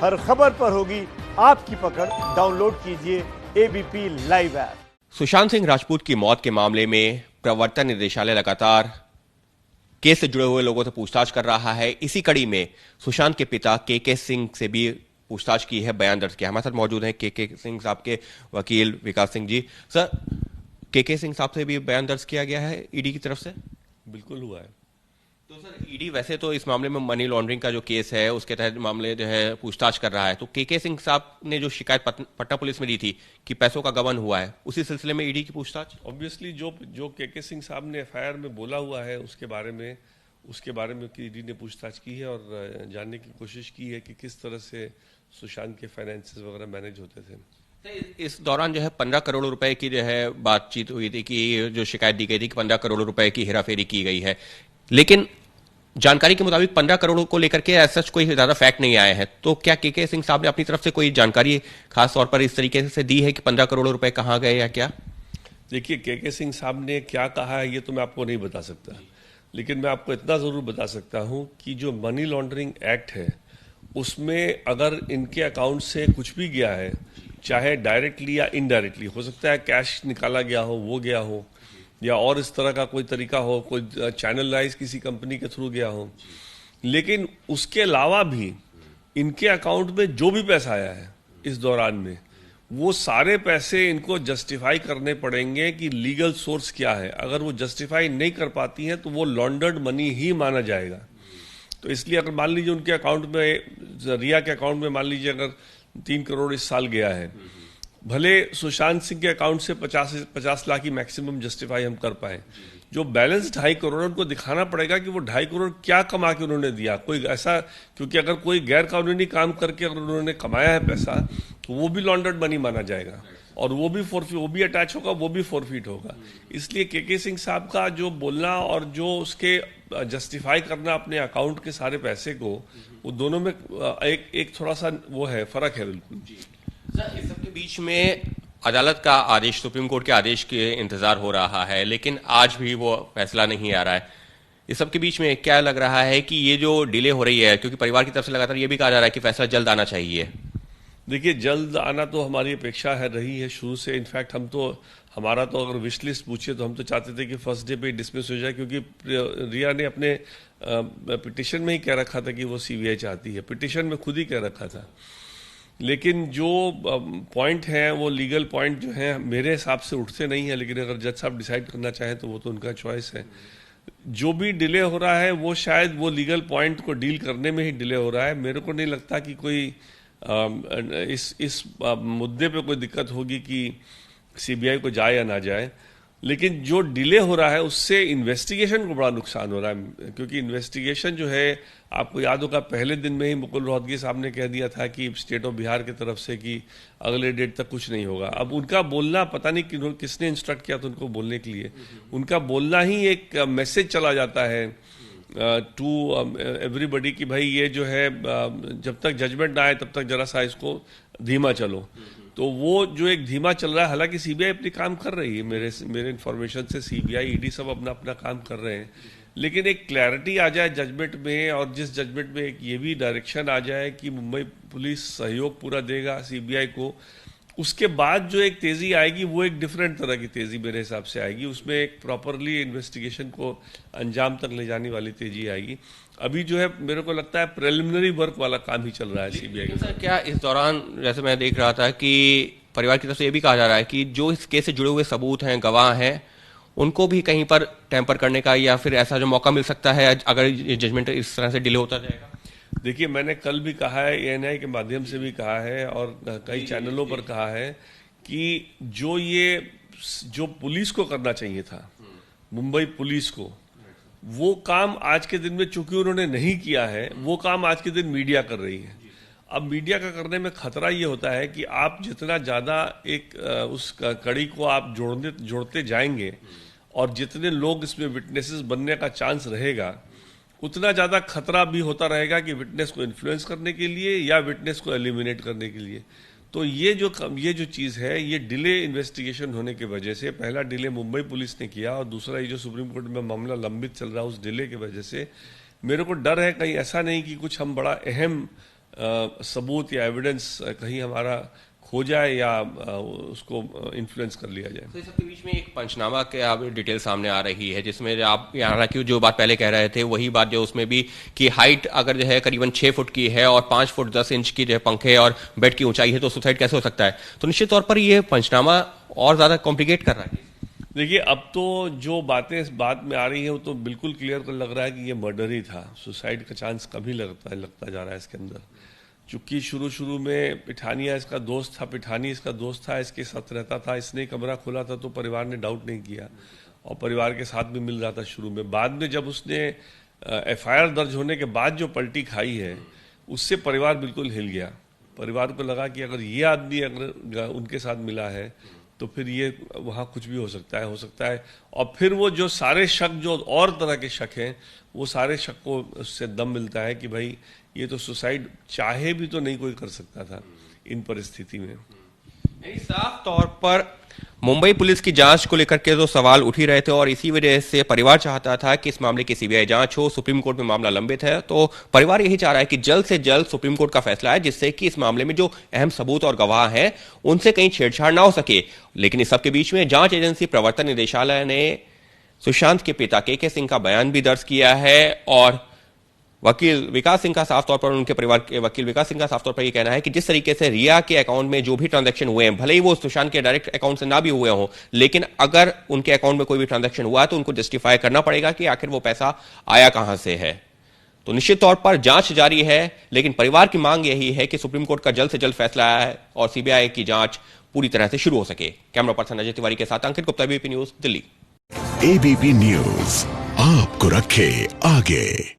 हर खबर पर होगी आपकी पकड़। डाउनलोड कीजिए ABP live app. Sushant Singh Rajput की मौत के मामले में प्रवर्तन निदेशालय लगातार केस से जुड़े हुए लोगों से पूछताछ कर रहा है। इसी कड़ी में सुशांत के पिता के सिंह से भी पूछताछ की है, बयान दर्ज किया। हमारे साथ मौजूद हैं के सिंह साहब के वकील विकास सिंह जी। सर, के सिंह साहब से भी बयान दर्ज किया गया है ईडी की तरफ से? बिल्कुल हुआ है। तो सर, ईडी वैसे तो इस मामले में मनी लॉन्ड्रिंग का जो केस है उसके तहत मामले जो है पूछताछ कर रहा है, तो के सिंह साहब ने जो शिकायत पटना पुलिस में दी थी कि पैसों का गबन हुआ है, उसी सिलसिले में ईडी की पूछताछ? ऑब्वियसली जो के सिंह साहब ने एफआईआर में बोला हुआ है उसके बारे में ईडी ने पूछताछ की है और जानने की कोशिश की है कि किस तरह से सुशांत के फाइनेंसेस वगैरह मैनेज होते थे। इस दौरान जो है 15 करोड़ रुपए की जो है बातचीत हुई थी कि जो शिकायत दी गई थी कि 15 करोड़ रुपए की हेराफेरी की गई है, लेकिन जानकारी के मुताबिक 15 करोड़ को लेकर के ऐसा कोई ज्यादा फैक्ट नहीं आया है। तो क्या के सिंह साहब ने अपनी तरफ से कोई जानकारी खास तौर पर इस तरीके से दी है कि 15 करोड़ रुपए कहाँ गए या क्या? देखिए, के सिंह साहब ने क्या कहा है ये तो मैं आपको नहीं बता सकता, लेकिन मैं आपको इतना जरूर बता सकता हूं कि जो मनी लॉन्ड्रिंग एक्ट है उसमें अगर इनके अकाउंट से कुछ भी गया है, चाहे डायरेक्टली या इनडायरेक्टली, हो सकता है कैश निकाला गया हो, वो गया हो, या और इस तरह का कोई तरीका हो, कोई चैनलाइज किसी कंपनी के थ्रू गया हो, लेकिन उसके अलावा भी इनके अकाउंट में जो भी पैसा आया है इस दौरान में, वो सारे पैसे इनको जस्टिफाई करने पड़ेंगे कि लीगल सोर्स क्या है। अगर वो जस्टिफाई नहीं कर पाती हैं तो वो लॉन्डर्ड मनी ही माना जाएगा। तो इसलिए अगर मान लीजिए उनके अकाउंट में, रिया के अकाउंट में मान लीजिए अगर 3 करोड़ इस साल गया है, भले सुशांत सिंह के अकाउंट से 50 लाख की मैक्सिमम जस्टिफाई हम कर पाए, जो बैलेंस 2.5 करोड़ उनको दिखाना पड़ेगा कि वो 2.5 करोड़ क्या कमा के उन्होंने दिया। कोई ऐसा, क्योंकि अगर कोई गैर कानूनी काम करके अगर उन्होंने कमाया है पैसा तो वो भी लॉन्डर्ड मनी माना जाएगा और वो भी अटैच होगा, वो भी फोरफिट होगा। इसलिए के सिंह साहब का जो बोलना और जो उसके जस्टिफाई करना अपने अकाउंट के सारे पैसे को, वो दोनों में एक थोड़ा सा वो है, फर्क है बिल्कुल। इस सबके बीच में अदालत का आदेश, सुप्रीम कोर्ट के आदेश के इंतजार हो रहा है, लेकिन आज भी वो फैसला नहीं आ रहा है। इस सबके बीच में क्या लग रहा है कि ये जो डिले हो रही है, क्योंकि परिवार की तरफ से लगातार ये भी कहा जा रहा है कि फैसला जल्द आना चाहिए? देखिए, जल्द आना तो हमारी अपेक्षा है रही है शुरू से। इनफैक्ट हमारा तो अगर विश लिस्ट पूछिए तो हम तो चाहते थे कि फर्स्ट डे पे डिसमिस हो जाए, क्योंकि रिया ने अपने पिटिशन में ही कह रखा था कि वो सीबीआई चाहती है, पिटिशन में खुद ही कह रखा था। लेकिन जो पॉइंट हैं, वो लीगल पॉइंट जो हैं मेरे हिसाब से उठते नहीं है, लेकिन अगर जज साहब डिसाइड करना चाहें तो वो तो उनका चॉइस है। जो भी डिले हो रहा है वो शायद वो लीगल पॉइंट को डील करने में ही डिले हो रहा है। मेरे को नहीं लगता कि कोई इस मुद्दे पे कोई दिक्कत होगी कि सीबीआई को जाए या ना जाए, लेकिन जो डिले हो रहा है उससे इन्वेस्टिगेशन को बड़ा नुकसान हो रहा है। क्योंकि इन्वेस्टिगेशन जो है, आपको याद होगा पहले दिन में ही मुकुल रोहतगी साहब ने कह दिया था कि स्टेट ऑफ बिहार की तरफ से कि अगले डेट तक कुछ नहीं होगा। अब उनका बोलना, पता नहीं किसने इंस्ट्रक्ट किया था उनको बोलने के लिए, उनका बोलना ही एक मैसेज चला जाता है टू एवरीबडी कि भाई ये जो है जब तक जजमेंट ना आए तब तक जरा सा इसको धीमा चलो। तो वो जो एक धीमा चल रहा है, हालांकि सीबीआई अपनी काम कर रही है, मेरे इन्फॉर्मेशन से सीबीआई ईडी सब अपना काम कर रहे हैं, लेकिन एक क्लैरिटी आ जाए जजमेंट में, और जिस जजमेंट में एक ये भी डायरेक्शन आ जाए कि मुंबई पुलिस सहयोग पूरा देगा सीबीआई को, उसके बाद जो एक तेजी आएगी वो एक डिफरेंट तरह की तेजी मेरे हिसाब से आएगी। उसमें एक प्रॉपरली इन्वेस्टिगेशन को अंजाम तक ले जाने वाली तेजी आएगी। अभी जो है मेरे को लगता है प्रिलिमिनरी वर्क वाला काम ही चल रहा है सीबीआई का। सर, क्या इस दौरान, जैसे मैं देख रहा था कि परिवार की तरफ से ये भी कहा जा रहा है कि जो इस केस से जुड़े हुए सबूत हैं, गवाह हैं, उनको भी कहीं पर टेम्पर करने का या फिर ऐसा जो मौका मिल सकता है अगर ये जजमेंट इस तरह से डिले होता जाएगा? देखिए, मैंने कल भी कहा है, एएनआई के माध्यम से भी कहा है और कई चैनलों पर कहा है कि जो पुलिस को करना चाहिए था, मुंबई पुलिस को, वो काम आज के दिन में चूंकि उन्होंने नहीं किया है, वो काम आज के दिन मीडिया कर रही है। अब मीडिया का करने में खतरा ये होता है कि आप जितना ज्यादा उस कड़ी को आप जोड़ते जाएंगे और जितने लोग इसमें विटनेसेस बनने का चांस रहेगा, उतना ज्यादा खतरा भी होता रहेगा कि विटनेस को इन्फ्लुएंस करने के लिए या विटनेस को एलिमिनेट करने के लिए। तो ये जो चीज है, ये डिले इन्वेस्टिगेशन होने की वजह से, पहला डिले मुंबई पुलिस ने किया और दूसरा ये जो सुप्रीम कोर्ट में मामला लंबित चल रहा है उस डिले की वजह से मेरे को डर है कहीं ऐसा नहीं कि कुछ हम बड़ा अहम सबूत या एविडेंस कहीं हमारा खो जाए या उसको इन्फ्लुएंस कर लिया जाए। तो इस सबके बीच में एक पंचनामा के आप डिटेल सामने आ रही है, जिसमें आप हालांकि जो बात पहले कह रहे थे वही बात जो उसमें भी कि हाइट अगर जो है करीबन 6 फुट की है और 5 फुट 10 इंच की जो है पंखे और बेड की ऊंचाई है, तो सुसाइड कैसे हो सकता है? तो निश्चित तौर पर ये पंचनामा और ज्यादा कॉम्प्लिकेट कर रहा है। देखिए, अब तो जो बातें इस बात में आ रही है वो तो बिल्कुल क्लियर लग रहा है कि ये मर्डर ही था। सुसाइड का चांस कम ही लगता जा रहा है इसके अंदर, चूंकि शुरू में पिठानिया इसका दोस्त था, पिठानी इसका दोस्त था, इसके साथ रहता था, इसने कमरा खोला था तो परिवार ने डाउट नहीं किया और परिवार के साथ भी मिल रहा था शुरू में। बाद में जब उसने FIR दर्ज होने के बाद जो पलटी खाई है उससे परिवार बिल्कुल हिल गया। परिवार को लगा कि अगर ये आदमी अगर उनके साथ मिला है तो फिर ये वहाँ कुछ भी हो सकता है। और फिर वो जो सारे शक, जो और तरह के शक हैं, वो सारे शक को उससे दम मिलता है कि भाई ये तो सुसाइड चाहे भी तो नहीं कोई कर सकता था इन परिस्थिति में। साफ तौर पर मुंबई पुलिस की जांच को लेकर के तो सवाल उठ ही रहे थे और इसी वजह से परिवार चाहता था कि इस मामले की CBI जांच हो। सुप्रीम कोर्ट में मामला लंबित है, तो परिवार यही चाह रहा है कि जल्द से जल्द सुप्रीम कोर्ट का फैसला है, जिससे कि इस मामले में जो अहम सबूत और गवाह हैं उनसे कहीं छेड़छाड़ ना हो सके। लेकिन इस सबके बीच में जांच एजेंसी प्रवर्तन निदेशालय ने सुशांत के पिता KK सिंह का बयान भी दर्ज किया है और वकील विकास सिंह का साफ तौर पर, उनके परिवार के वकील विकास सिंह का साफ तौर पर यह कहना है कि जिस तरीके से रिया के अकाउंट में जो भी ट्रांजैक्शन हुए हैं, भले ही वो सुशांत के डायरेक्ट अकाउंट से ना भी हुए हों, लेकिन अगर उनके अकाउंट में कोई भी ट्रांजैक्शन हुआ तो उनको जस्टिफाई करना पड़ेगा कि आखिर वो पैसा आया कहां से है। तो निश्चित तौर पर जांच जारी है, लेकिन परिवार की मांग यही है कि सुप्रीम कोर्ट का जल्द से जल्द फैसला आए और CBI की जांच पूरी तरह से शुरू हो सके। कैमरा पर्सन अजय तिवारी के साथ Ankit Gupta, ABP news, Delhi. ABP news आपको रखे आगे।